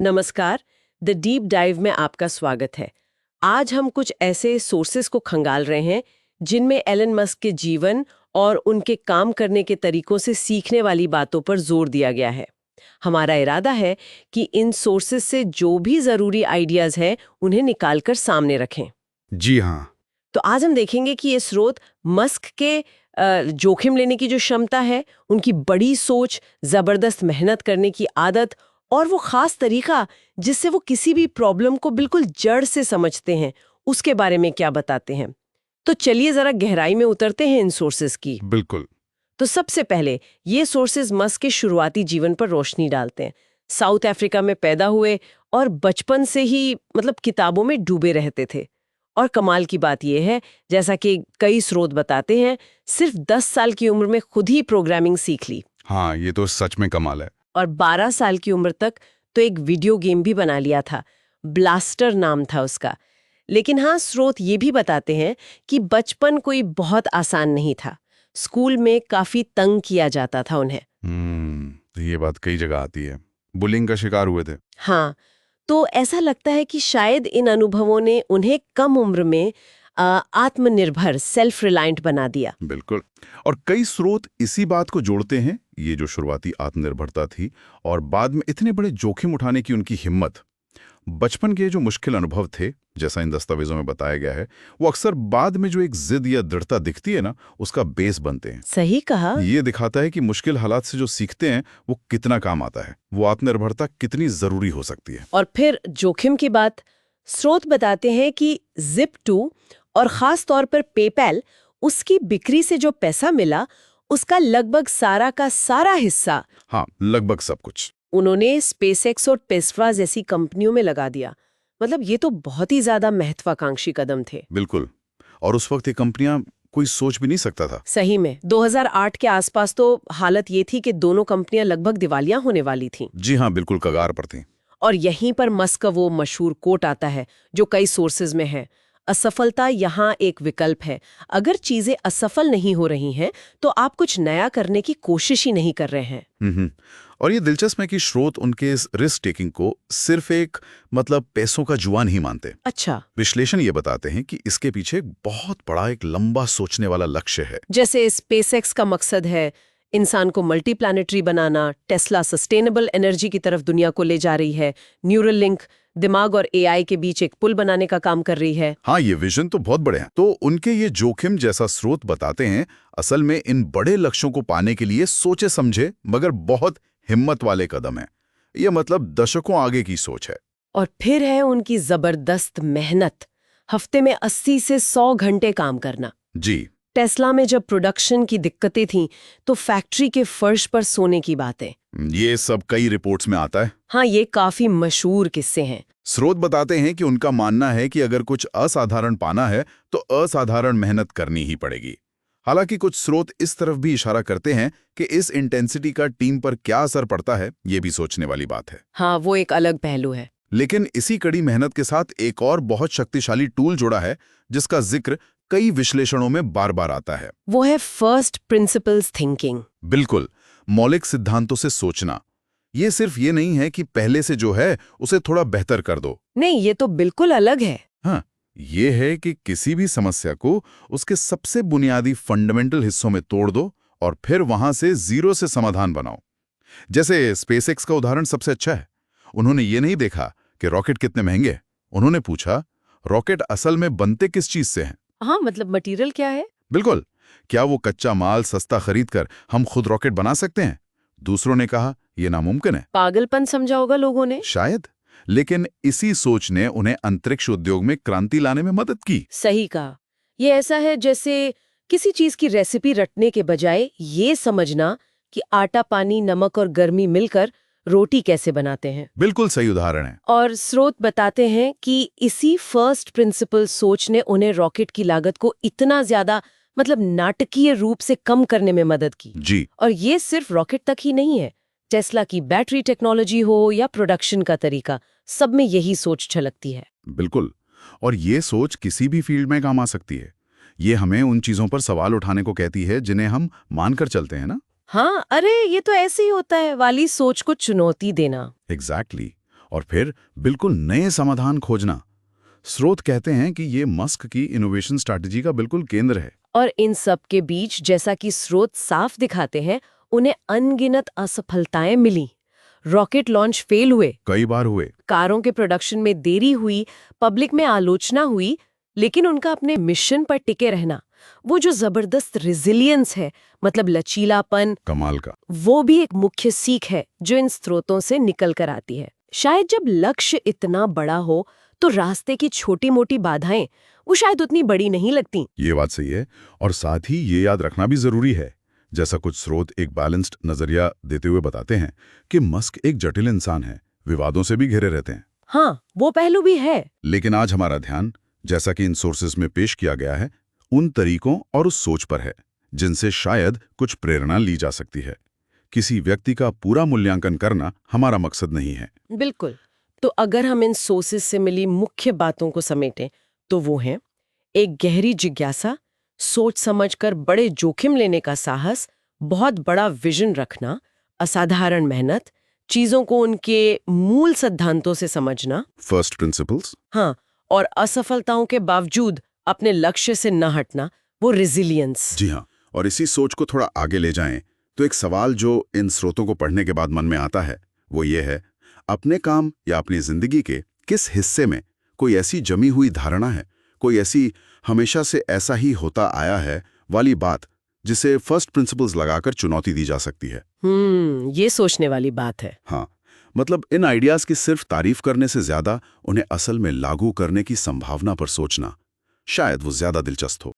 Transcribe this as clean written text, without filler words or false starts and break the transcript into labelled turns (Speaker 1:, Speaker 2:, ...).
Speaker 1: नमस्कार। The deep dive में आपका स्वागत है। आज हम कुछ ऐसे सोर्सेस को खंगाल रहे हैं जिनमें एलन मस्क के जीवन और उनके काम करने के तरीकों से सीखने वाली बातों पर जोर दिया गया है। हमारा इरादा है कि इन सोर्सेस से जो भी जरूरी आइडियाज हैं उन्हें निकालकर सामने रखें।
Speaker 2: जी हाँ।
Speaker 1: तो आज हम देखेंगे कि ये स्रोत मस्क के जोखिम लेने की जो क्षमता है, उनकी बड़ी सोच, जबरदस्त मेहनत करने की आदत और वो खास तरीका जिससे वो किसी भी प्रॉब्लम को बिल्कुल जड़ से समझते हैं, उसके बारे में क्या बताते हैं। तो चलिए जरा गहराई में उतरते हैं इन सोर्सेज की।
Speaker 2: बिल्कुल।
Speaker 1: तो सबसे पहले ये सोर्सेज मस्क के शुरुआती जीवन पर रोशनी डालते हैं। साउथ अफ्रीका में पैदा हुए और बचपन से ही किताबों में डूबे रहते थे। और कमाल की बात यह है, जैसा कि कई स्रोत बताते हैं, सिर्फ 10 साल की उम्र में खुद ही प्रोग्रामिंग सीख ली।
Speaker 2: हाँ, ये तो सच में कमाल है।
Speaker 1: और 12 साल की उम्र तक तो एक वीडियो गेम भी बना लिया था, ब्लास्टर नाम था उसका। लेकिन हाँ, स्रोत ये भी बताते हैं कि बचपन कोई बहुत आसान नहीं था। स्कूल में काफी तंग किया जाता था उन्हें।
Speaker 2: ये बात कई जगह आती है। बुलिंग का शिकार हुए थे।
Speaker 1: हाँ, तो ऐसा लगता है कि शायद इन अनुभवों ने उन्हें कम उम्र में आत्मनिर्भर, सेल्फ रिलायंट बना दिया।
Speaker 2: बिल्कुल। और कई स्रोत इसी बात को जोड़ते हैं, ये जो शुरुआती आत्मनिर्भरता थी और बाद में इतने बड़े जोखिम उठाने की उनकी हिम्मत। बचपन के जो मुश्किल अनुभव थे, जैसा इन दस्तावेजों में बताया गया है, वो अक्सर बाद में जो एक जिद या दृढ़ता दिखती है ना, उसका बेस बनते हैं।
Speaker 1: सही कहा।
Speaker 2: ये दिखाता है कि मुश्किल हालात से जो सीखते हैं वो कितना काम आता है, वो आत्मनिर्भरता कितनी जरूरी हो सकती है।
Speaker 1: और फिर जोखिम की बात, स्रोत बताते हैं कि Zip2 और खास तौर पर पेपैल, उसकी बिक्री से जो पैसा मिला उसका लगभग सारा का सारा हिस्सा
Speaker 2: हाँ, लगभग सब कुछ
Speaker 1: उन्होंने स्पेसएक्स और टेस्ला जैसी कंपनियों में लगा दिया। ये तो बहुत ही ज्यादा महत्वाकांक्षी कदम थे।
Speaker 2: बिल्कुल। और उस वक्त ये कंपनियां कोई सोच भी नहीं सकता था।
Speaker 1: सही में 2008 के आसपास तो हालत ये थी कि दोनों कंपनियां लगभग दिवालिया होने वाली थीं।
Speaker 2: जी हाँ, बिल्कुल कगार पर थी।
Speaker 1: और यहीं पर मस्क का वो मशहूर कोट आता है जो कई सोर्सेज में है, असफलता यहाँ एक विकल्प है। अगर चीजें असफल नहीं हो रही हैं तो आप कुछ नया करने की कोशिश ही नहीं कर रहे हैं।
Speaker 2: और ये दिलचस्प है कि स्रोत उनके इस रिस्क टेकिंग को सिर्फ एक पैसों का जुआ नहीं मानते।
Speaker 1: अच्छा।
Speaker 2: विश्लेषण ये बताते हैं कि इसके पीछे एक बहुत बड़ा, एक लंबा सोचने वाला लक्ष्य है।
Speaker 1: जैसे स्पेसएक्स का मकसद है इंसान को मल्टीप्लैनेटरी बनाना, टेस्ला सस्टेनेबल एनर्जी की तरफ दुनिया को ले जा रही है, न्यूरल लिंक दिमाग और एआई के बीच एक पुल बनाने का काम कर रही है।
Speaker 2: हाँ, ये विजन तो बहुत बड़े हैं। तो उनके ये जोखिम, जैसा स्रोत बताते हैं, असल में इन बड़े लक्ष्यों को पाने के लिए सोचे समझे मगर बहुत हिम्मत वाले कदम है। ये दशकों आगे की सोच है।
Speaker 1: और फिर है उनकी जबरदस्त मेहनत, हफ्ते में 80 से 100 घंटे काम करना।
Speaker 2: जी।
Speaker 1: टेस्ला में जब प्रोडक्शन की दिक्कतें थीं तो फैक्ट्री के फर्श पर सोने की बातें।
Speaker 2: ये सब कई रिपोर्ट्स में आता है।
Speaker 1: हाँ, ये काफी मशहूर किस्से हैं।
Speaker 2: स्रोत बताते हैं कि उनका मानना है कि अगर कुछ असाधारण पाना है तो असाधारण मेहनत करनी ही पड़ेगी। हालांकि कुछ स्रोत इस तरफ भी इशारा करते हैं कि इस इंटेंसिटी का टीम पर क्या असर पड़ता है, ये भी सोचने वाली बात है।
Speaker 1: हाँ, वो एक अलग पहलू है।
Speaker 2: लेकिन इसी कड़ी मेहनत के साथ एक और बहुत शक्तिशाली टूल जुड़ा है जिसका जिक्र कई विश्लेषणों में बार बार आता है।
Speaker 1: वो है फर्स्ट प्रिंसिपल्स थिंकिंग।
Speaker 2: बिल्कुल, मौलिक सिद्धांतों से सोचना। ये सिर्फ ये नहीं है कि पहले से जो है उसे थोड़ा बेहतर कर दो।
Speaker 1: नहीं, ये तो बिल्कुल अलग है।
Speaker 2: हाँ, ये है कि किसी भी समस्या को उसके सबसे बुनियादी फंडामेंटल हिस्सों में तोड़ दो और फिर वहां से जीरो से समाधान बनाओ। जैसे स्पेसएक्स का उदाहरण सबसे अच्छा है। उन्होंने ये नहीं देखा कि रॉकेट कितने महंगे, उन्होंने पूछा रॉकेट असल में बनते किस चीज से हैं।
Speaker 1: हाँ, मटेरियल क्या है।
Speaker 2: बिल्कुल, क्या वो कच्चा माल सस्ता खरीदकर हम खुद रॉकेट बना सकते हैं? दूसरों ने कहा यह नामुमकिन है।
Speaker 1: पागलपन समझा होगा लोगों ने
Speaker 2: शायद, लेकिन इसी सोच ने उन्हें अंतरिक्ष उद्योग में क्रांति लाने में मदद की।
Speaker 1: सही कहा। ये ऐसा है जैसे किसी चीज की रेसिपी रटने के बजाय ये समझना कि आटा, पानी, नमक और गर्मी मिलकर रोटी कैसे बनाते हैं।
Speaker 2: बिल्कुल सही उदाहरण है।
Speaker 1: और स्रोत बताते हैं कि इसी फर्स्ट प्रिंसिपल सोच ने उन्हें रॉकेट की लागत को इतना ज्यादा नाटकीय रूप से कम करने में मदद की।
Speaker 2: जी।
Speaker 1: और ये सिर्फ रॉकेट तक ही नहीं है, टेस्ला की बैटरी टेक्नोलॉजी हो या प्रोडक्शन का तरीका, सब में यही सोच झलकती है।
Speaker 2: बिल्कुल। और ये सोच किसी भी फील्ड में काम आ सकती है। ये हमें उन चीजों पर सवाल उठाने को कहती है जिन्हें हम मानकर चलते हैं ना।
Speaker 1: हाँ, अरे ये तो ऐसे ही होता है वाली सोच को चुनौती देना।
Speaker 2: एग्जैक्टली। और फिर बिल्कुल नए समाधान खोजना। स्रोत कहते हैं कि ये मस्क की इनोवेशन स्ट्रैटेजी का बिल्कुल केंद्र है।
Speaker 1: और इन सब के बीच, जैसा कि स्रोत साफ दिखाते हैं, उन्हें अनगिनत असफलताएं मिली। रॉकेट लॉन्च फेल हुए,
Speaker 2: कई बार हुए।
Speaker 1: कारों के प्रोडक्शन में देरी हुई, पब्लिक में आलोचना हुई, लेकिन उनका अपने मिशन पर टिके रहना, वो जो जबरदस्त रेजिलियंस है, मतलब लचीलापन,
Speaker 2: कमाल का।
Speaker 1: वो भी एक मुख्य सीख है जो इन स्रोतों से निकल कर आती है। शायद जब लक्ष्य इतना बड़ा हो तो रास्ते की छोटी मोटी बाधाएं वो शायद उतनी बड़ी नहीं लगती।
Speaker 2: ये बात सही है, और साथ ही ये याद रखना भी जरूरी है, जैसा कुछ स्रोत एक बैलेंस्ड नजरिया देते हुए बताते हैं कि मस्क एक जटिल इंसान है, विवादों से भी घिरे रहते हैं।
Speaker 1: हाँ, वो पहलू भी है।
Speaker 2: लेकिन आज हमारा ध्यान, जैसा कि इन सोर्सेस में पेश किया गया है, उन तरीकों और उस सोच पर है जिनसे शायद कुछ प्रेरणा ली जा सकती है। किसी व्यक्ति का पूरा मूल्यांकन करना हमारा मकसद नहीं है।
Speaker 1: बिल्कुल। तो अगर हम इन सोर्सेस से मिली मुख्य बातों को समेटें तो वो हैं: एक गहरी जिज्ञासा, सोच समझकर बड़े जोखिम लेने का साहस, बहुत बड़ा विजन रखना, असाधारण मेहनत, चीजों को उनके मूल सिद्धांतों से समझना,
Speaker 2: फर्स्ट प्रिंसिपल्स।
Speaker 1: हाँ, और असफलताओं के बावजूद अपने लक्ष्य से न हटना, वो रेजिलियंस।
Speaker 2: जी हाँ, और इसी सोच को थोड़ा आगे ले जाएं तो एक सवाल जो इन स्रोतों को पढ़ने के बाद मन में आता है वो ये है, अपने काम या अपनी जिंदगी के किस हिस्से में कोई ऐसी जमी हुई धारणा है, कोई ऐसी हमेशा से ऐसा ही होता आया है वाली बात जिसे फर्स्ट प्रिंसिपल्स लगाकर चुनौती दी जा सकती है।
Speaker 1: ये सोचने वाली बात है।
Speaker 2: हाँ, मतलब इन आइडियाज की सिर्फ तारीफ करने से ज्यादा उन्हें असल में लागू करने की संभावना पर सोचना शायद वो ज्यादा दिलचस्प हो।